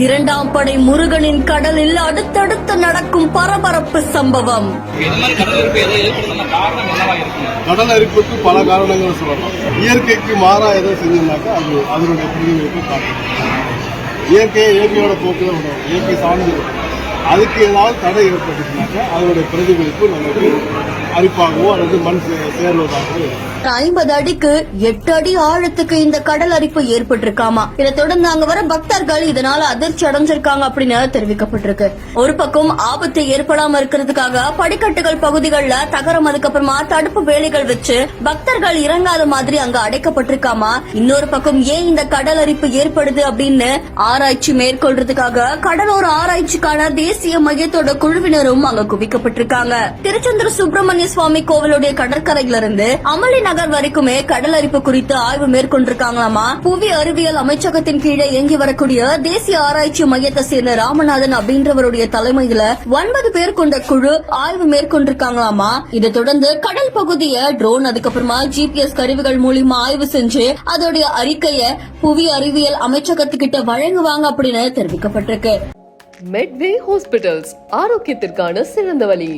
இரண்டாம் படை முருகனின் கடலில் அடுத்தடுத்து நடக்கும் பரபரப்பு சம்பவம். கடல் அரிப்புக்கு பல காரணங்கள் சொல்லலாம். இயற்கைக்கு மாறா எதை செஞ்சோம்னாக்கா அது அதனுடைய பிரதிபலிப்பு காட்டும். இயற்கையோட போக்கு தான் விடும். இயற்கை சார்ந்து அதுக்கு ஏதாவது தடை ஏற்பட்டுச்சுனாக்கா அதனுடைய பிரதிபலிப்பு நமக்கு அரிப்பாகவோ அல்லது மண் சேர்வதாகவோ. 50 அடிக்கு 8 அடி ஆழத்துக்கு இந்த கடல் அரிப்பு ஏற்பட்டிருக்காமா. இதை தொடர்ந்து அங்க வர பக்தர்கள் இதனால அதிர்ச்சி அடைஞ்சிருக்காங்க அப்படின்னு தெரிவிக்கப்பட்டிருக்கு. ஒரு பக்கம் ஆபத்து ஏற்படாம இருக்கிறதுக்காக படிக்கட்டுகள் பகுதிகளில் தகரம், அதுக்கப்புறமா தடுப்பு வேலைகள் வச்சு பக்தர்கள் இறங்காத மாதிரி அங்க அடைக்கப்பட்டிருக்காமா. இன்னொரு பக்கம் ஏன் இந்த கடல் அரிப்பு ஏற்படுது அப்படின்னு ஆராய்ச்சி மேற்கொள்றதுக்காக கடலோர ஆராய்ச்சிக்கான தேசிய மையத்தோட குழுவினரும் அங்க குவிக்கப்பட்டிருக்காங்க. திருச்செந்தூர் சுப்பிரமணிய சுவாமி கோவிலுடைய கடற்கரையிலிருந்து அமளி நகர் வரைக்குமே கடல் அரிப்பு குறித்து ஆய்வு மேற்கொண்டிருக்காங்களாமா. புவி அறிவியல் அமைச்சகத்தின் கீழே இயங்கி வரக்கூடிய தேசிய ஆராய்ச்சி மையத்தை சேர்ந்த ராமநாதன் அப்படின்றவருடைய தலைமையில 9 பேர் கொண்ட குழு ஆய்வு மேற்கொண்டிருக்காங்களாமா. இதை தொடர்ந்து கடல் பகுதியை ட்ரோன், அதுக்கப்புறமா GPS கருவிகள் மூலியமா ஆய்வு செஞ்சு அதோடைய அறிக்கைய புவி அறிவியல் அமைச்சகத்துக்கிட்ட வழங்குவாங்க அப்படின்னு தெரிவிக்கப்பட்டிருக்கு. மெட்வே ஹாஸ்பிட்டல்ஸ், ஆரோக்கியத்திற்கான சிறந்த வழி.